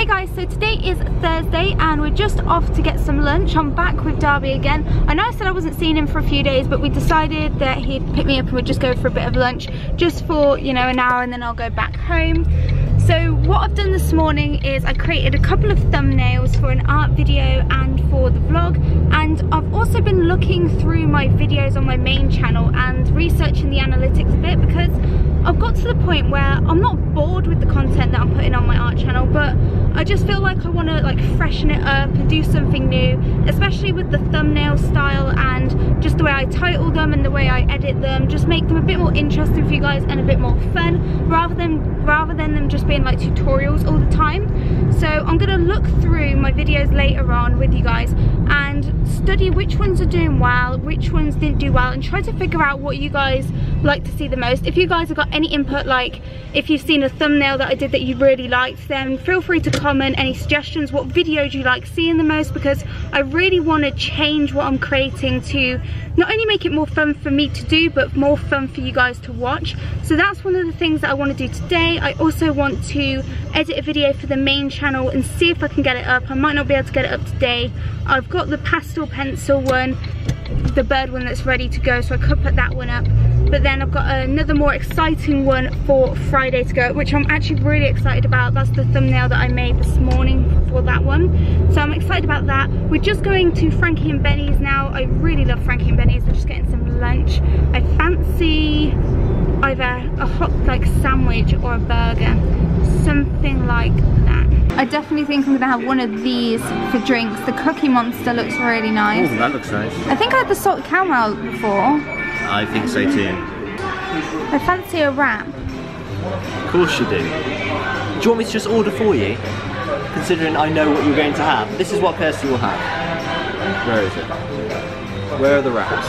Hey guys, so today is Thursday and we're just off to get some lunch. I'm back with Darby again. I know I said I wasn't seeing him for a few days, but we decided that he'd pick me up and we'd just go for a bit of lunch just for, you know, an hour, and then I'll go back home. So what I've done this morning is I created a couple of thumbnails for an art video and for the vlog, and I've also been looking through my videos on my main channel and researching the analytics a bit, because I've got to the point where I'm not bored with the content that I'm putting on my art channel, but I just feel like I want to like freshen it up and do something new, especially with the thumbnail style and just the way I title them and the way I edit them. Just make them a bit more interesting for you guys and a bit more fun, rather than them just being like tutorials all the time. So I'm gonna look through my videos later on with you guys and study which ones are doing well, which ones didn't do well, and try to figure out what you guys like to see the most. If you guys have got any input, like if you've seen a thumbnail that I did that you really liked, then feel free to comment any suggestions. What video do you like seeing the most? Because I really want to change what I'm creating to not only make it more fun for me to do, but more fun for you guys to watch. So that's one of the things that I want to do today. I also want to edit a video for the main channel and see if I can get it up. I might not be able to get it up today. I've got the pastel pencil one, the bird one, that's ready to go, so I could put that one up. But then I've got another more exciting one for Friday to go, which I'm actually really excited about. That's the thumbnail that I made this morning for that one. So I'm excited about that. We're just going to Frankie and Benny's now. I really love Frankie and Benny's. We're just getting some lunch. I fancy either a hot like sandwich or a burger, something like that. I definitely think I'm gonna have one of these for drinks. The Cookie Monster looks really nice. Oh, that looks nice. I think I had the salted caramel before. I think so too. I fancy a wrap. Of course you do. Do you want me to just order for you? Considering I know what you're going to have. This is what Kirsty will have. Where is it? Where are the wraps?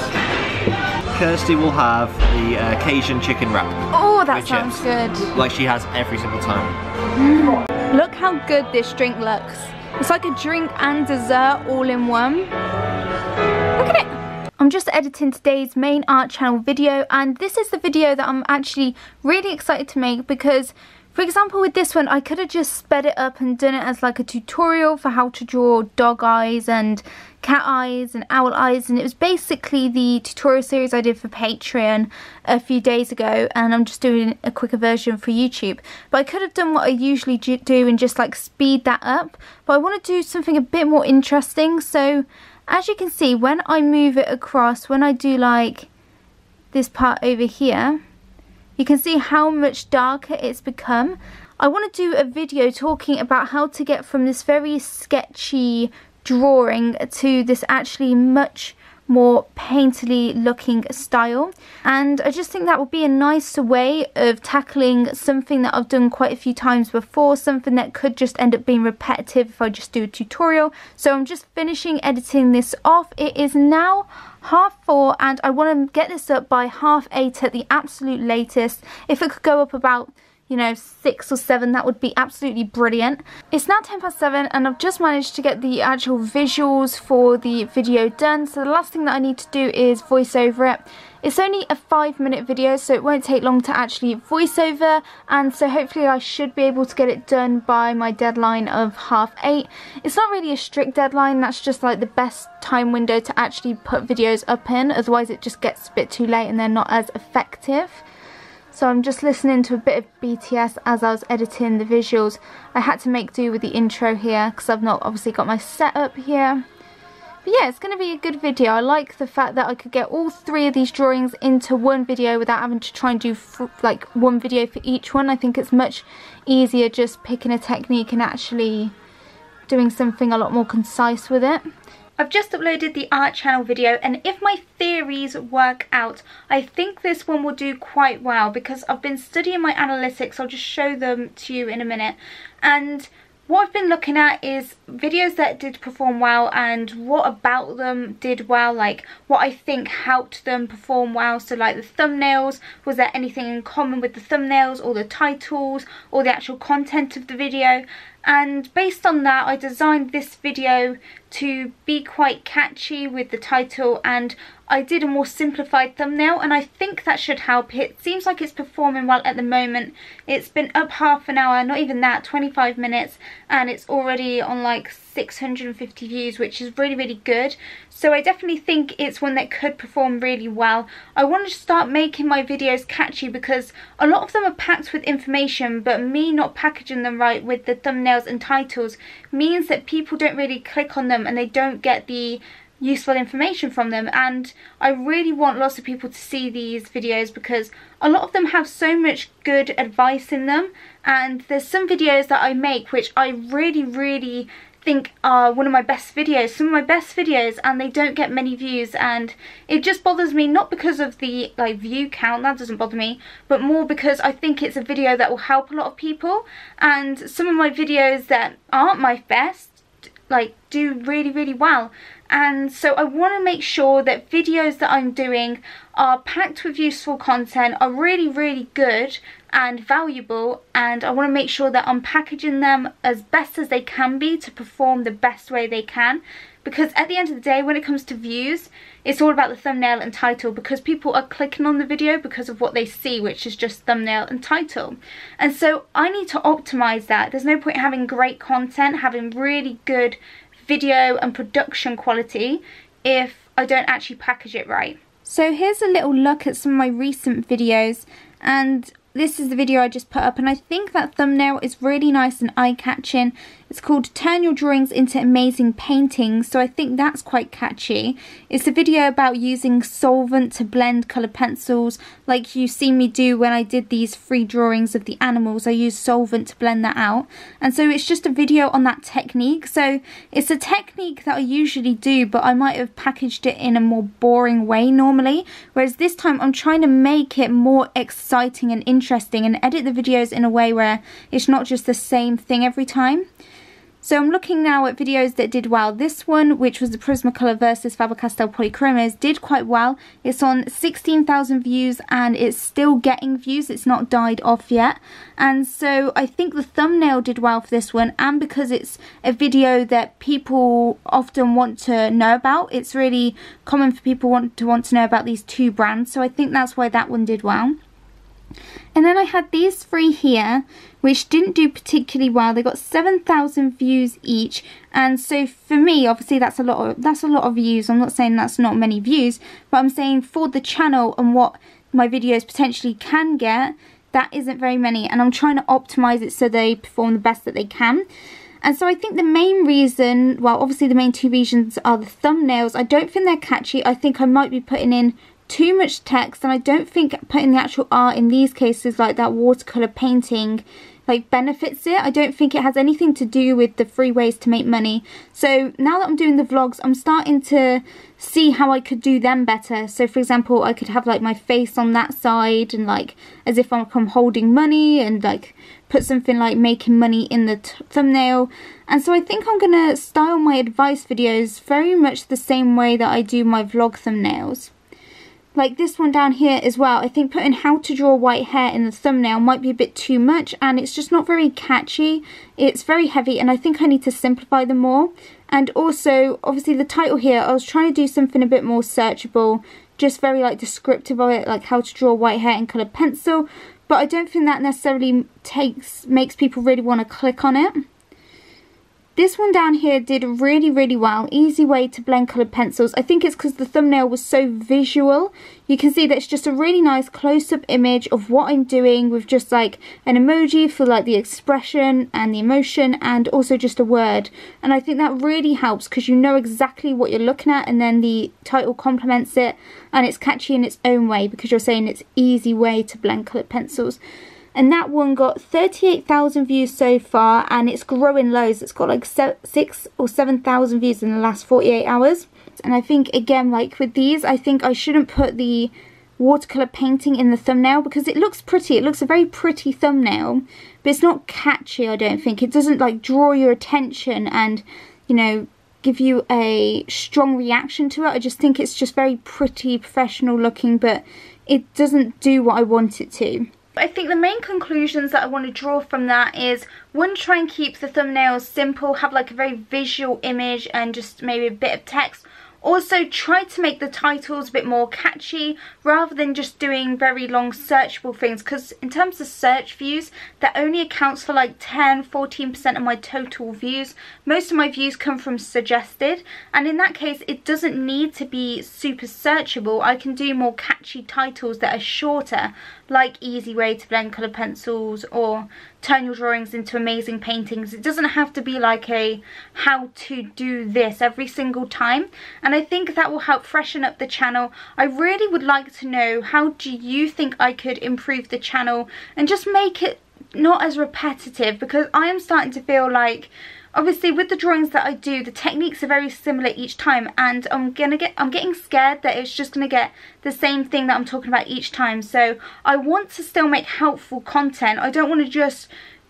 Kirsty will have the Cajun chicken wrap. Oh, that sounds good. Like she has every single time. Look how good this drink looks. It's like a drink and dessert all in one. Look at it. I'm just editing today's main art channel video, and this is the video that I'm actually really excited to make, because for example with this one I could have just sped it up and done it as like a tutorial for how to draw dog eyes and cat eyes and owl eyes, and it was basically the tutorial series I did for Patreon a few days ago, and I'm just doing a quicker version for YouTube. But I could have done what I usually do and just like speed that up, but I want to do something a bit more interesting. So as you can see, when I move it across, when I do like this part over here, you can see how much darker it's become. I want to do a video talking about how to get from this very sketchy drawing to this actually much more painterly looking style, and I just think that would be a nice way of tackling something that I've done quite a few times before, something that could just end up being repetitive if I just do a tutorial. So I'm just finishing editing this off. It is now 4:30 and I want to get this up by 8:30 at the absolute latest. If it could go up about, you know, 6 or 7, that would be absolutely brilliant. It's now 7:10 and I've just managed to get the actual visuals for the video done. So the last thing that I need to do is voice over it. It's only a 5-minute video, so it won't take long to actually voice over, and so hopefully I should be able to get it done by my deadline of 8:30. It's not really a strict deadline, that's just like the best time window to actually put videos up in, otherwise it just gets a bit too late and they're not as effective. So I'm just listening to a bit of BTS as I was editing the visuals. I had to make do with the intro here because I've not obviously got my setup here. But yeah, it's going to be a good video. I like the fact that I could get all 3 of these drawings into one video without having to try and do like one video for each one. I think it's much easier just picking a technique and actually doing something a lot more concise with it. I've just uploaded the art channel video, and if my theories work out, I think this one will do quite well because I've been studying my analytics. I'll just show them to you in a minute. And what I've been looking at is videos that did perform well and what about them did well, like what I think helped them perform well. So like the thumbnails, was there anything in common with the thumbnails or the titles or the actual content of the video? And based on that, I designed this video to be quite catchy with the title, and I did a more simplified thumbnail, and I think that should help. It seems like it's performing well at the moment. It's been up half an hour, not even that, 25 minutes, and it's already on like 650 views, which is really, really good. So I definitely think it's one that could perform really well. I want to start making my videos catchy because a lot of them are packed with information, but me not packaging them right with the thumbnails and titles means that people don't really click on them and they don't get the useful information from them. And I really want lots of people to see these videos because a lot of them have so much good advice in them, and there's some videos that I make which I really think are one of my best videos, some of my best videos, and they don't get many views, and it just bothers me, not because of the like view count, that doesn't bother me, but more because I think it's a video that will help a lot of people. And some of my videos that aren't my best like do really well, and so I want to make sure that videos that I'm doing are packed with useful content, are really good and valuable, and I want to make sure that I'm packaging them as best as they can be to perform the best way they can. Because at the end of the day, when it comes to views, it's all about the thumbnail and title, because people are clicking on the video because of what they see, which is just thumbnail and title. And so I need to optimize that. There's no point in having great content, having really good video and production quality if I don't actually package it right. So here's a little look at some of my recent videos, and this is the video I just put up, and I think that thumbnail is really nice and eye-catching. It's called Turn Your Drawings into Amazing Paintings, so I think that's quite catchy. It's a video about using solvent to blend coloured pencils, like you see me do when I did these free drawings of the animals. I used solvent to blend that out, and so it's just a video on that technique. So it's a technique that I usually do, but I might have packaged it in a more boring way normally, whereas this time I'm trying to make it more exciting and interesting and edit the videos in a way where it's not just the same thing every time. So I'm looking now at videos that did well. This one, which was the Prismacolor versus Faber-Castell Polychromos, did quite well. It's on 16,000 views and it's still getting views. It's not died off yet. And so I think the thumbnail did well for this one, and because it's a video that people often want to know about, it's really common for people to want to know about these two brands. So I think that's why that one did well. And then I had these three here, which didn't do particularly well. They got 7,000 views each, and so for me, obviously that's a lot of views. I'm not saying that's not many views, but I'm saying for the channel and what my videos potentially can get, that isn't very many, and I'm trying to optimize it so they perform the best that they can. And so I think the main reason, well, obviously the main two reasons are the thumbnails. I don't think they're catchy. I think I might be putting in too much text, and I don't think putting the actual art in these cases, like that watercolor painting, like benefits it. I don't think it has anything to do with the free ways to make money. So now that I'm doing the vlogs, I'm starting to see how I could do them better. So for example, I could have like my face on that side and like as if I'm holding money, and like put something like making money in the thumbnail. And so I think I'm gonna style my advice videos very much the same way that I do my vlog thumbnails. Like this one down here as well, I think putting how to draw white hair in the thumbnail might be a bit too much, and it's just not very catchy. It's very heavy, and I think I need to simplify them more. And also, obviously the title here, I was trying to do something a bit more searchable, just very like descriptive of it, like how to draw white hair in coloured pencil, but I don't think that necessarily makes people really want to click on it. This one down here did really well. Easy way to blend coloured pencils. I think it's because the thumbnail was so visual. You can see that it's just a really nice close-up image of what I'm doing, with just like an emoji for like the expression and the emotion, and also just a word. And I think that really helps because you know exactly what you're looking at, and then the title complements it, and it's catchy in its own way because you're saying it's easy way to blend coloured pencils. And that one got 38,000 views so far, and it's growing loads. It's got like 6,000 or 7,000 views in the last 48 hours. And I think, again, like with these, I think I shouldn't put the watercolor painting in the thumbnail because it looks pretty. It looks a very pretty thumbnail, but it's not catchy, I don't think. It doesn't like draw your attention and, you know, give you a strong reaction to it. I just think it's just very pretty, professional looking, but it doesn't do what I want it to. I think the main conclusions that I want to draw from that is, one, try and keep the thumbnails simple, have like a very visual image and just maybe a bit of text. Also, try to make the titles a bit more catchy rather than just doing very long searchable things, because in terms of search views, that only accounts for like 10-14% of my total views. Most of my views come from suggested, and in that case it doesn't need to be super searchable. I can do more catchy titles that are shorter, like Easy Way to Blend Colour Pencils or Turn Your Drawings into Amazing Paintings. It doesn't have to be like a how to do this every single time, and I think that will help freshen up the channel. I really would like to know, how do you think I could improve the channel and just make it not as repetitive, because I am starting to feel like, obviously with the drawings that I do, the techniques are very similar each time, and I'm getting scared that it's just gonna get the same thing that I'm talking about each time. So I want to still make helpful content. I don't want to just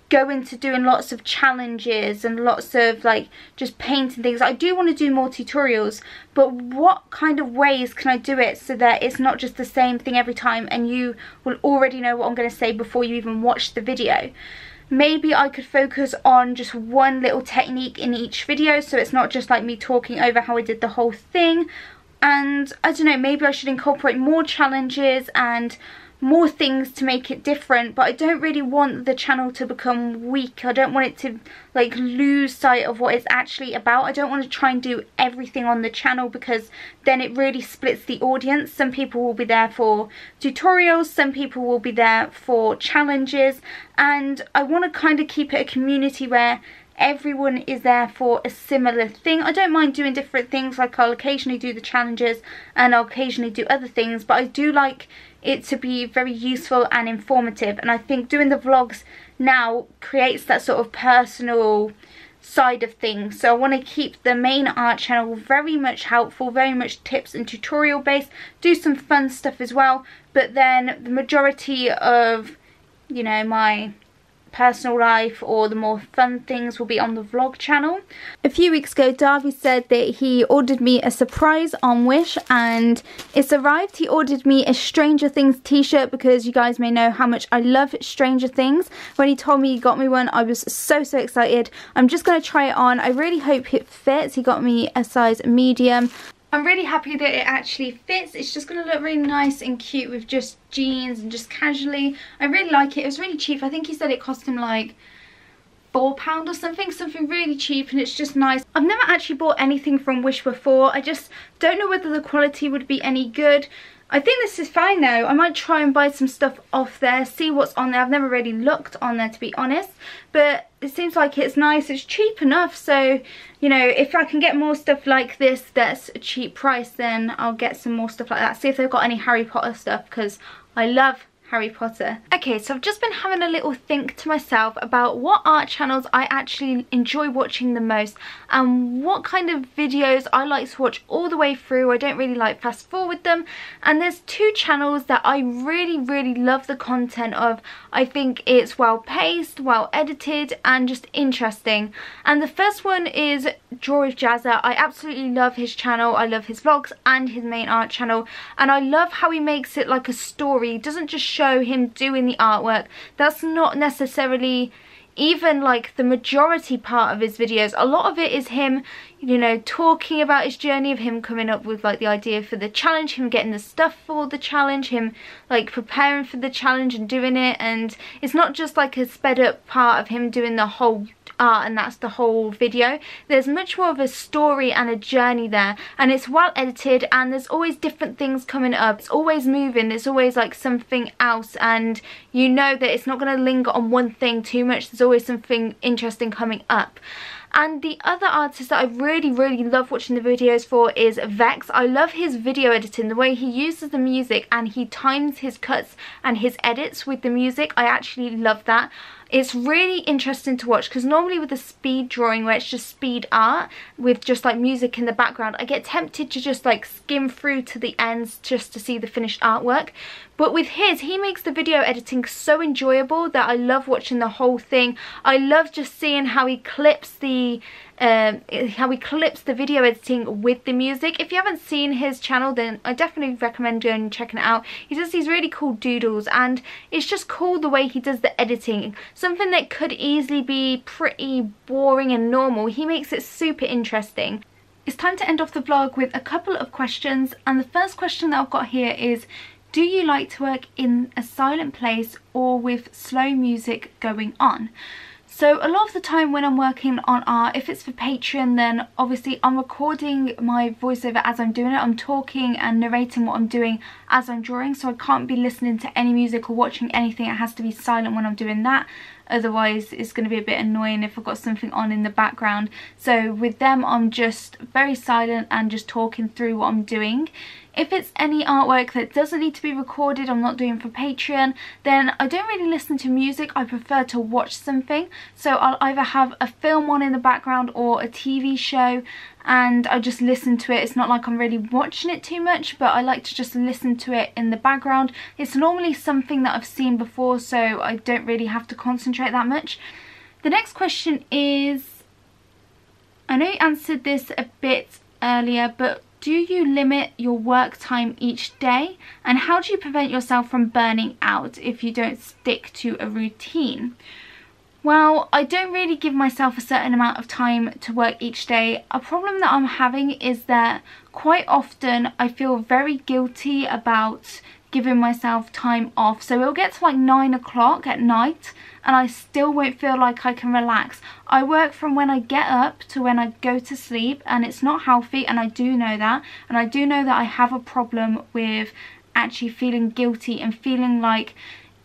go into doing lots of challenges and lots of like just painting things. I do want to do more tutorials, but what kind of ways can I do it so that it's not just the same thing every time and you will already know what I'm going to say before you even watch the video? Maybe I could focus on just one little technique in each video, so it's not just like me talking over how I did the whole thing. And I don't know, maybe I should incorporate more challenges and more things to make it different, but I don't really want the channel to become weak. I don't want it to like lose sight of what it's actually about. I don't want to try and do everything on the channel, because then it really splits the audience. Some people will be there for tutorials, some people will be there for challenges, and I want to kind of keep it a community where everyone is there for a similar thing. I don't mind doing different things, like I'll occasionally do the challenges and I'll occasionally do other things, but I do like it to be very useful and informative, and I think doing the vlogs now creates that sort of personal side of things. So I want to keep the main art channel very much helpful, very much tips and tutorial based, do some fun stuff as well, but then the majority of, you know, my personal life or the more fun things will be on the vlog channel. A few weeks ago, Darby said that he ordered me a surprise on Wish, and it's arrived. He ordered me a Stranger Things t-shirt, because you guys may know how much I love Stranger Things. When he told me he got me one, I was so excited. I'm just going to try it on. I really hope it fits. He got me a size medium. I'm really happy that it actually fits. It's just going to look really nice and cute with just jeans and just casually. I really like it. It was really cheap. I think he said it cost him like £4 or something really cheap, and it's just nice. I've never actually bought anything from Wish before. I just don't know whether the quality would be any good. I think this is fine though. I might try and buy some stuff off there, see what's on there. I've never really looked on there, to be honest, but it seems like it's nice. It's cheap enough, so you know, if I can get more stuff like this that's a cheap price, then I'll get some more stuff like that. See if they've got any Harry Potter stuff, because I love Harry Potter. Okay, so I've just been having a little think to myself about what art channels I actually enjoy watching the most and what kind of videos I like to watch all the way through. I don't really like fast forward them, and there's two channels that I really love the content of. I think it's well paced, well edited, and just interesting. And the first one is Draw with Jazza. I absolutely love his channel. I love his vlogs and his main art channel, and I love how he makes it like a story. He doesn't just show him doing the artwork. That's not necessarily even like the majority part of his videos. A lot of it is him, you know, talking about his journey of him coming up with like the idea for the challenge, him getting the stuff for the challenge, him like preparing for the challenge and doing it. And it's not just like a sped up part of him doing the whole art and that's the whole video. There's much more of a story and a journey there, and it's well edited, and there's always different things coming up. It's always moving, there's always like something else, and you know that it's not going to linger on one thing too much. There's always something interesting coming up. And the other artist that I really love watching the videos for is Vex. I love his video editing, the way he uses the music and he times his cuts and his edits with the music. I actually love that. It's really interesting to watch, because normally with a speed drawing where it's just speed art with just like music in the background, I get tempted to just like skim through to the ends just to see the finished artwork. But with his, he makes the video editing so enjoyable that I love watching the whole thing. I love just seeing how he clips the video editing with the music. If you haven't seen his channel, then I definitely recommend going and checking it out. He does these really cool doodles, and it's just cool the way he does the editing. Something that could easily be pretty boring and normal, he makes it super interesting. it's time to end off the vlog with a couple of questions, and the first question that I've got here is, do you like to work in a silent place or with slow music going on? So a lot of the time when I'm working on art, if it's for Patreon, then obviously I'm recording my voiceover as I'm doing it. I'm talking and narrating what I'm doing as I'm drawing, so I can't be listening to any music or watching anything. It has to be silent when I'm doing that. Otherwise it's going to be a bit annoying if I've got something on in the background. So with them I'm just very silent and just talking through what I'm doing. If it's any artwork that doesn't need to be recorded, I'm not doing for Patreon, then I don't really listen to music. I prefer to watch something. So I'll either have a film on in the background or a TV show, and I just listen to it. It's not like I'm really watching it too much, but I like to just listen to it in the background. It's normally something that I've seen before, so I don't really have to concentrate that much. The next question is, I know you answered this a bit earlier, but do you limit your work time each day? And how do you prevent yourself from burning out if you don't stick to a routine? Well, I don't really give myself a certain amount of time to work each day. A problem that I'm having is that quite often I feel very guilty about giving myself time off. So it'll get to like 9 o'clock at night and I still won't feel like I can relax. I work from when I get up to when I go to sleep, and it's not healthy, and I do know that. And I do know that I have a problem with actually feeling guilty and feeling like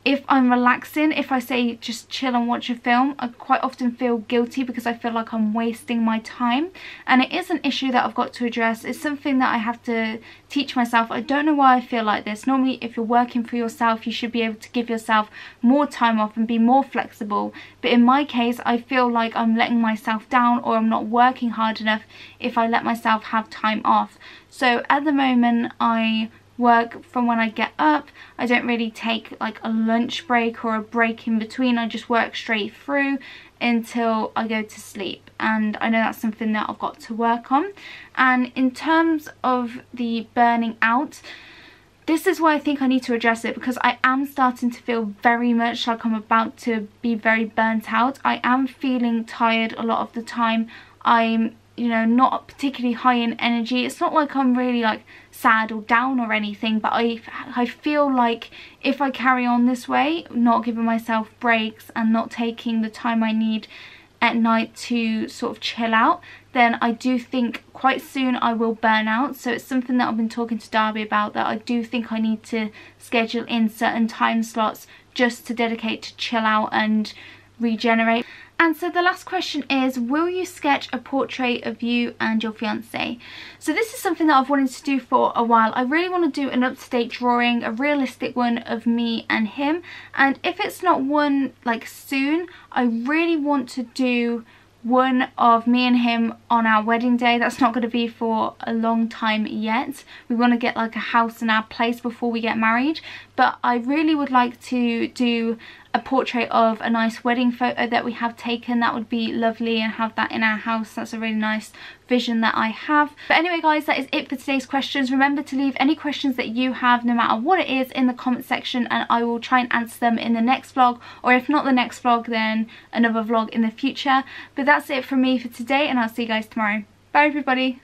if I'm relaxing, if I say just chill and watch a film, I quite often feel guilty because I feel like I'm wasting my time. And it is an issue that I've got to address. It's something that I have to teach myself. I don't know why I feel like this. Normally if you're working for yourself, you should be able to give yourself more time off and be more flexible. But in my case, I feel like I'm letting myself down, or I'm not working hard enough if I let myself have time off. So at the moment I work from when I get up. I don't really take like a lunch break or a break in between. I just work straight through until I go to sleep, and I know that's something that I've got to work on. And in terms of the burning out, this is why I think I need to address it, because I am starting to feel very much like I'm about to be very burnt out. I am feeling tired a lot of the time. I'm, you know, not particularly high in energy. It's not like I'm really like sad or down or anything, but I feel like if I carry on this way, not giving myself breaks and not taking the time I need at night to sort of chill out, then I do think quite soon I will burn out. So it's something that I've been talking to Darby about, that I do think I need to schedule in certain time slots just to dedicate to chill out and regenerate. And so the last question is, will you sketch a portrait of you and your fiance? So this is something that I've wanted to do for a while. I really want to do an up-to-date drawing, a realistic one of me and him. And if it's not one like soon, I really want to do one of me and him on our wedding day. That's not going to be for a long time yet. We want to get like a house in our place before we get married. But I really would like to do a portrait of a nice wedding photo that we have taken. That would be lovely, and have that in our house. That's a really nice vision that I have. But anyway guys, that is it for today's questions. Remember to leave any questions that you have, no matter what it is, in the comment section, and I will try and answer them in the next vlog, or if not the next vlog, then another vlog in the future. But that's it from me for today, and I'll see you guys tomorrow. Bye everybody.